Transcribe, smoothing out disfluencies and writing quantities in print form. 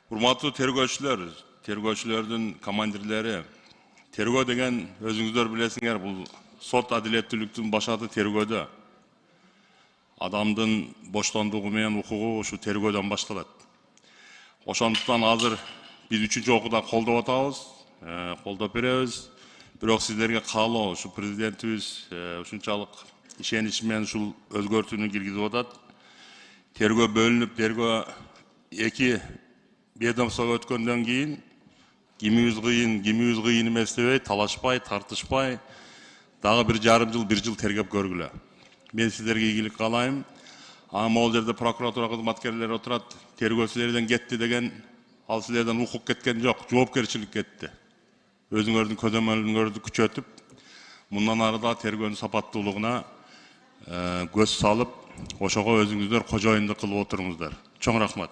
Урматтуу тергөөчүлөрдүн командирлери, тергөө деген өзүңүздөр билесиңер, бул сот адилеттүүлүктүн башаты тергөөдө. Адамдын боштондугу менен укугу ушу тергөөдөн башталат. Ошондуктан азыр биз 3-чү окууда колдоп атабыз, колдоп беребиз. Бирок сиздерге каалоо, ушу президентибиз ушунчалык ишенич менен ушул өзгөртүүнү киргизип атат. Тергөө бөлүнүп, тергөө эки ведомствого өткөндөн кийин кимибиз кыйын эмес дебей, талашпай, тартышпай, дагы 1,5 жыл тергеп көргүлө. Мен сиздерге ийгилик каалайм. Могул жерде прокуратура кызматкерлери отурат, тергөө силерден кетти деген, ал силерден укук кеткен жок, жоопкерчилик кетти. Өзүңөрдүн көзөмөлүңөрдү күчөтүп, мындан ары да тергөөнүн сапаттуулугуна көз салып, ошого өзүңүздөр кожоюндук кылып отуруңуздар. Чоң рахмат.